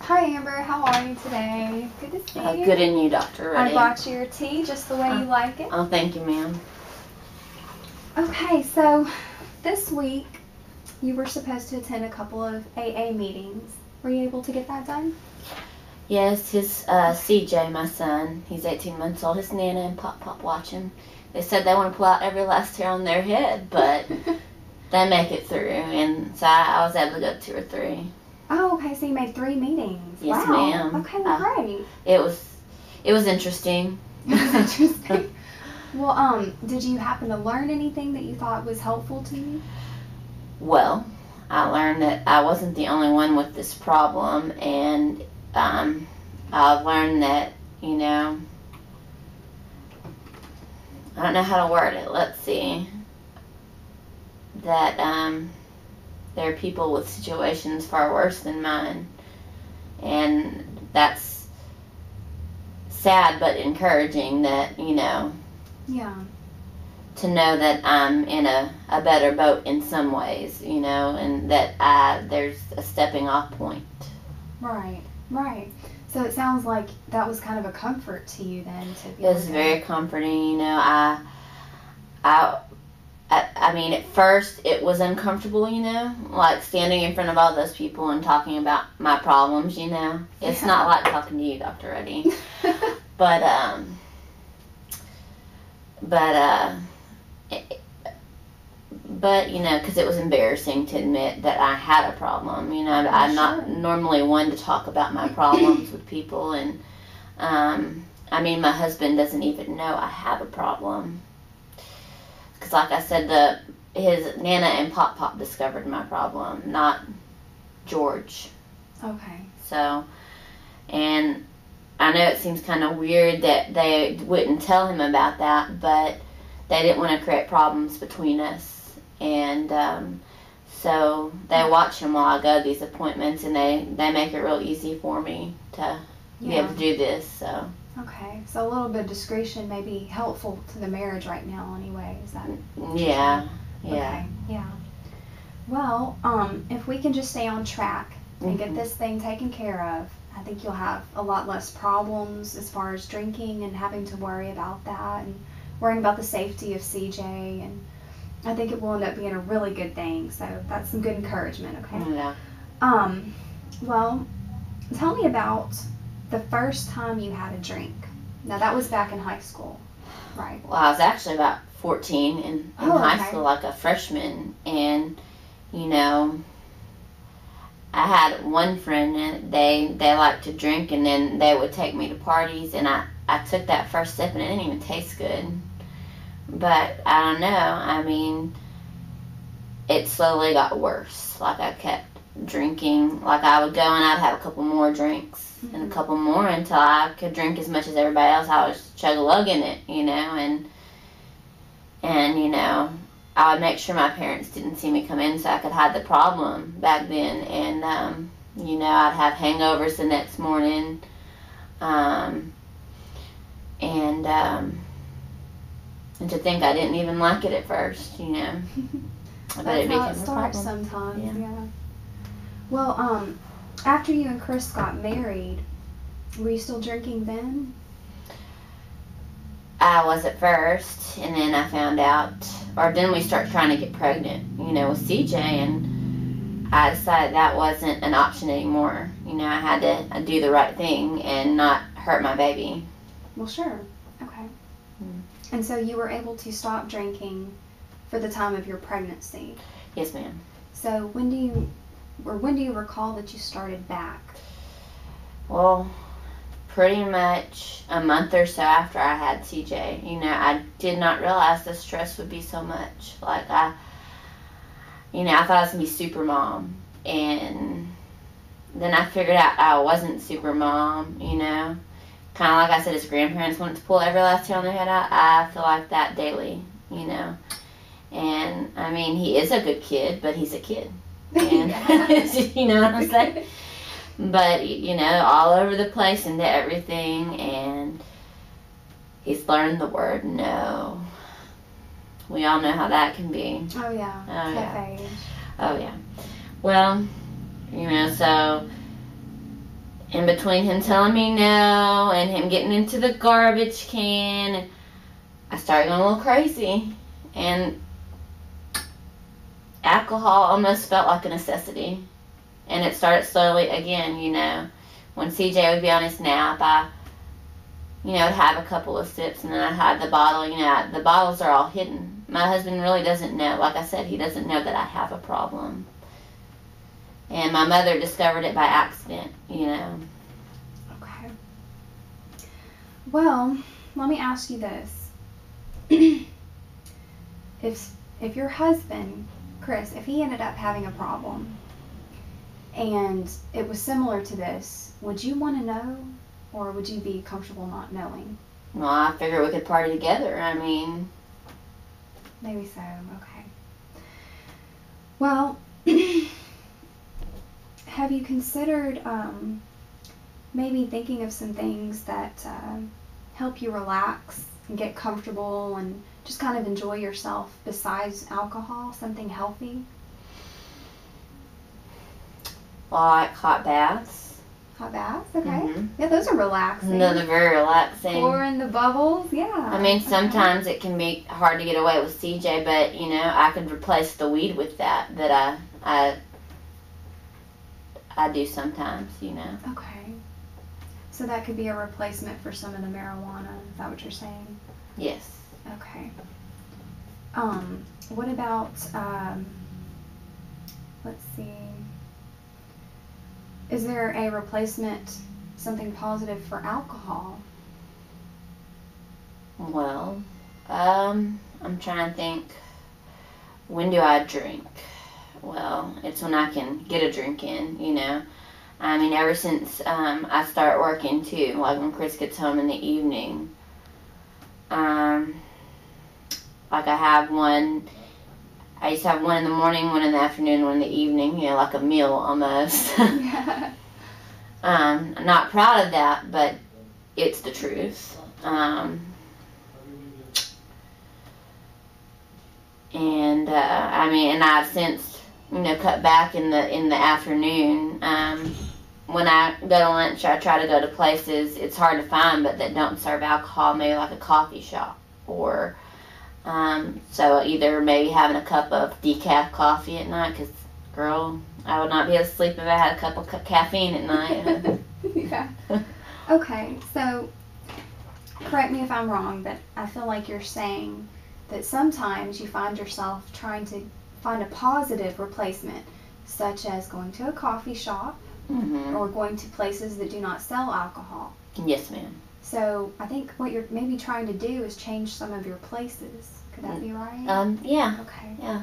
Hi Amber, how are you today? Good to see you. Good in you, Dr. Reddy. I bought you your tea just the way you like it. Oh, thank you, ma'am. Okay, so this week you were supposed to attend a couple of AA meetings. Were you able to get that done? Yes, his CJ, my son, he's 18 months old. His Nana and Pop watch him. They said they want to pull out every last hair on their head, but they make it through. And so I was able to go to 2 or 3. Oh, okay, so you made 3 meetings. Yes, wow. ma'am. Okay, well, great. It was interesting. It was interesting. Well, did you happen to learn anything that you thought was helpful to you? Well, I learned that I wasn't the only one with this problem, and I learned that, you know, I don't know how to word it. Let's see. That there are people with situations far worse than mine, and that's sad but encouraging that, you know, yeah, to know that I'm in a better boat in some ways, you know, and that there's a stepping off point. Right. So it sounds like that was kind of a comfort to you then to be. It was very comforting, you know. I mean, at first it was uncomfortable, you know, like standing in front of all those people and talking about my problems, you know. It's not like talking to you, Dr. Reddy. But you know, because it was embarrassing to admit that I had a problem. You know, I'm not normally one to talk about my problems with people, and I mean, my husband doesn't even know I have a problem. Because, like I said, his Nana and Pop discovered my problem, not George. Okay. So, and I know it seems kind of weird that they wouldn't tell him about that, but they didn't want to create problems between us. And so they watch him while I go to these appointments, and they make it real easy for me to be able to do this. So. Okay, so a little bit of discretion may be helpful to the marriage right now anyway, is that? Yeah. Okay, yeah. Well, if we can just stay on track and get this thing taken care of, I think you'll have a lot less problems as far as drinking and having to worry about that and worrying about the safety of CJ, and I think it will end up being a really good thing, so that's some good encouragement, okay? Yeah. Well, tell me about the first time you had a drink. Now, that was back in high school, right? Well, I was actually about 14 in high school, like a freshman. And, you know, I had one friend, and they liked to drink, and then they would take me to parties. And I took that first sip, and it didn't even taste good. But I don't know. I mean, it slowly got worse. Like, I kept drinking. Like, I would go and I'd have a couple more drinks. And a couple more until I could drink as much as everybody else. I was chug-a-lugging it, you know, and you know, I would make sure my parents didn't see me come in so I could hide the problem back then. And you know, I'd have hangovers the next morning, and to think I didn't even like it at first, you know. That's how it starts sometimes. Yeah. Well, after you and Chris got married, were you still drinking then? I was at first, and then I found out, or then we started trying to get pregnant, you know, with CJ, and I decided that wasn't an option anymore. You know, I had to do the right thing and not hurt my baby. Well, sure. Okay. And so you were able to stop drinking for the time of your pregnancy? Yes, ma'am. So when do you recall that you started back? Well, pretty much a month or so after I had CJ. You know, I did not realize the stress would be so much. Like, I thought I was going to be super mom. And then I figured out I wasn't super mom, you know. Kind of like I said, his grandparents wanted to pull every last hair on their head out. I feel like that daily, you know. And, I mean, he is a good kid, but he's a kid. And, you know what I'm saying? But, you know, all over the place into everything, and he's learned the word no. We all know how that can be. Oh, yeah. Oh, Tough yeah. age. Oh, yeah. Well, you know, so in between him telling me no and him getting into the garbage can, I started going a little crazy. And alcohol almost felt like a necessity. And it started slowly again, you know. When CJ would be on his nap, I, you know, would have a couple of sips, and then I'd have the bottle. You know, the bottles are all hidden. My husband really doesn't know. Like I said, he doesn't know that I have a problem. And my mother discovered it by accident, you know. Okay. Well, let me ask you this. If your husband, Chris, if he ended up having a problem and it was similar to this, would you want to know, or would you be comfortable not knowing? Well, I figured we could party together. I mean... Maybe so, okay. Well, have you considered maybe thinking of some things that help you relax and get comfortable and just kind of enjoy yourself besides alcohol, something healthy? Well, I like hot baths. Hot baths, okay. Mm-hmm. Yeah, those are relaxing. No, they're very relaxing. Pouring the bubbles, yeah. I mean, sometimes it can be hard to get away with CJ, but, you know, I could replace the weed with that I do sometimes, you know. Okay. So that could be a replacement for some of the marijuana, is that what you're saying? Yes. Okay. What about, let's see, is there a replacement, something positive for alcohol? Well, I'm trying to think, when do I drink? Well, it's when I can get a drink in, you know. I mean, ever since I start working too, like when Chris gets home in the evening, like I have one, I used to have one in the morning, one in the afternoon, one in the evening, you know, like a meal almost. Yeah. I'm not proud of that, but it's the truth. And I mean, and I've since, you know, cut back in the afternoon. When I go to lunch, I try to go to places it's hard to find, but that don't serve alcohol. Maybe like a coffee shop, or so either maybe having a cup of decaf coffee at night. Because, girl, I would not be able to sleep if I had a cup of caffeine at night. Yeah. Okay, so correct me if I'm wrong, but I feel like you're saying that sometimes you find yourself trying to find a positive replacement, such as going to a coffee shop, mm-hmm. or going to places that do not sell alcohol. Yes, ma'am. So I think what you're maybe trying to do is change some of your places. Could that be right? Yeah. Okay. Yeah.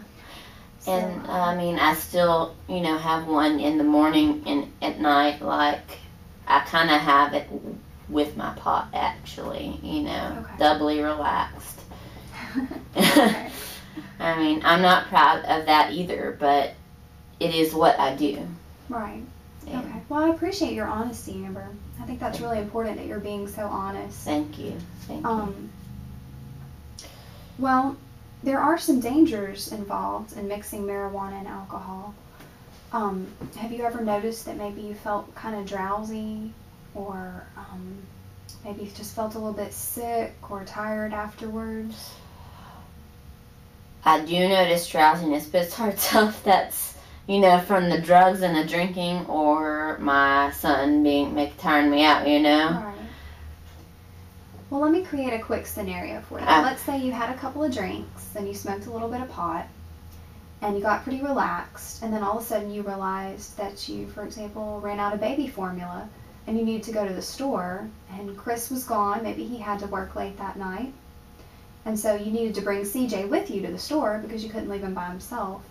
So, And I mean, I still, you know, have one in the morning and at night. Like, I kind of have it with my pot, actually, you know, okay. doubly relaxed. Okay. I mean, I'm not proud of that either, but it is what I do. Right. Yeah. Okay. Well, I appreciate your honesty, Amber. I think that's really important that you're being so honest. Thank you. Thank you. Well, there are some dangers involved in mixing marijuana and alcohol. Have you ever noticed that maybe you felt kind of drowsy, or maybe you just felt a little bit sick or tired afterwards? I do notice drowsiness, but it's hard to tell if that's, you know, from the drugs and the drinking or my son tiring me out, you know? Right. Well, let me create a quick scenario for you. Let's say you had a couple of drinks and you smoked a little bit of pot and you got pretty relaxed, and then all of a sudden you realized that you, for example, ran out of baby formula and you needed to go to the store, and Chris was gone. Maybe he had to work late that night. And so you needed to bring CJ with you to the store because you couldn't leave him by himself.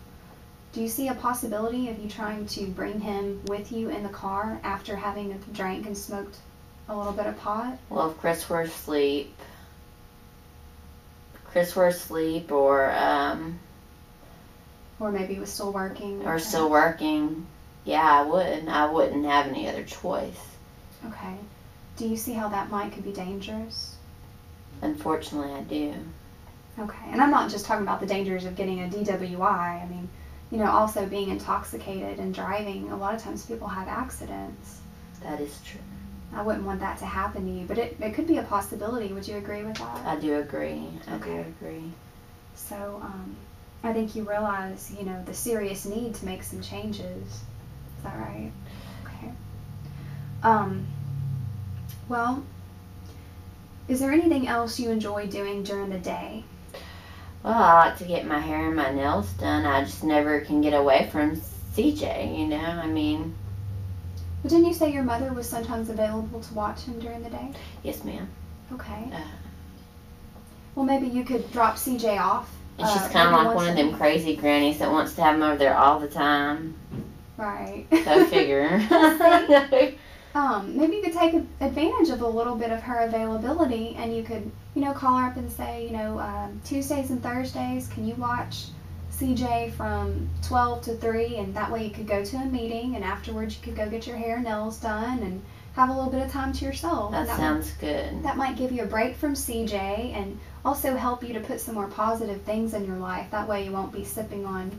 Do you see a possibility of you trying to bring him with you in the car after having drank and smoked a little bit of pot? Well, if Chris were asleep, or maybe he was still working. Or still working, yeah, I would. I wouldn't have any other choice. Okay. Do you see how that could be dangerous? Unfortunately, I do. Okay. And I'm not just talking about the dangers of getting a DWI. I mean, you know, also being intoxicated and driving. A lot of times people have accidents. That is true. I wouldn't want that to happen to you, but it could be a possibility. Would you agree with that? I do agree. I do agree. So, I think you realize, the serious need to make some changes. Is that right? Okay. Well, is there anything else you enjoy doing during the day? Well, I like to get my hair and my nails done. I just never can get away from CJ, I mean. But didn't you say your mother was sometimes available to watch him during the day? Yes, ma'am. Okay. Well, maybe you could drop CJ off. And she's kind of like one of them crazy grannies that wants to have him over there all the time. Right. Go figure. Maybe you could take advantage of a little bit of her availability, and you could, call her up and say, Tuesdays and Thursdays, can you watch CJ from 12 to 3, and that way you could go to a meeting, and afterwards you could go get your hair and nails done and have a little bit of time to yourself. That sounds good. That might give you a break from CJ and also help you to put some more positive things in your life. That way you won't be sipping on,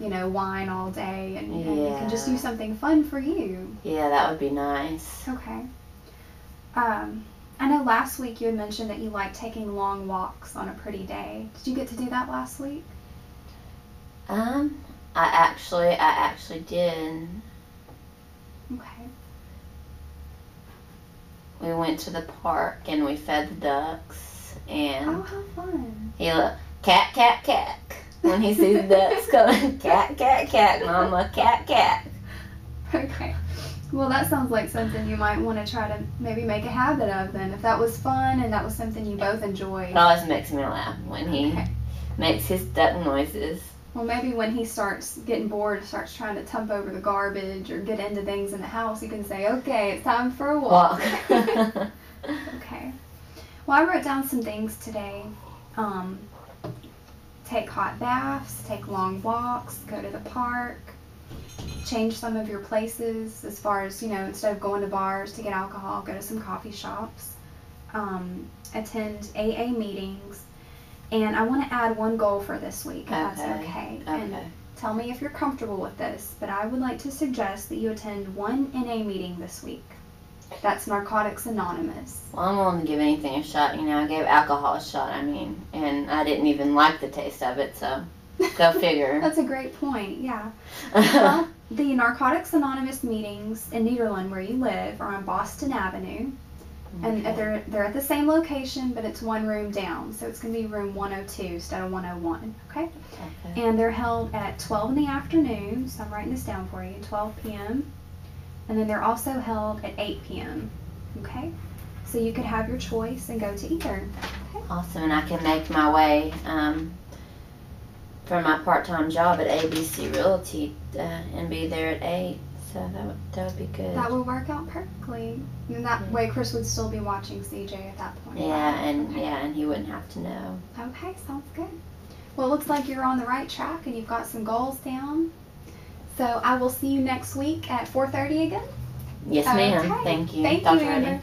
wine all day, and you can just do something fun for you. Yeah, that would be nice. Okay. I know last week you had mentioned that you like taking long walks on a pretty day. Did you get to do that last week? I actually did. Okay. We went to the park and we fed the ducks, and oh, how fun! He looked cat, cat, cat when he sees the ducks coming. Cat, cat, cat, mama, cat, cat. Okay. Well, that sounds like something you might want to try to maybe make a habit of then. If that was fun and that was something you both enjoyed. It always makes me laugh when he makes his duck noises. Well, maybe when he starts getting bored, starts trying to tump over the garbage or get into things in the house, you can say, okay, it's time for a walk. Okay. Well, I wrote down some things today. Take hot baths, take long walks, go to the park, change some of your places as far as, instead of going to bars to get alcohol, go to some coffee shops, attend AA meetings. And I want to add one goal for this week, if that's okay. And tell me if you're comfortable with this, but I would like to suggest that you attend one NA meeting this week. That's Narcotics Anonymous. Well, I'm willing to give anything a shot. I gave alcohol a shot, and I didn't even like the taste of it, so go figure. That's a great point, yeah. Well, the Narcotics Anonymous meetings in Nederland, where you live, are on Boston Avenue. And they're at the same location, but it's one room down. So it's going to be room 102 instead of 101, okay? And they're held at 12 in the afternoon, so I'm writing this down for you, 12 p.m. And then they're also held at 8 p.m., okay? So you could have your choice and go to either. Okay? Awesome, and I can make my way from my part-time job at ABC Realty and be there at 8. So that would be good. That would work out perfectly. And that way Chris would still be watching CJ at that point. Yeah, and he wouldn't have to know. Okay, sounds good. Well, it looks like you're on the right track and you've got some goals down. So I will see you next week at 4:30 again. Yes, ma'am. Thank you. Thank you, Amber.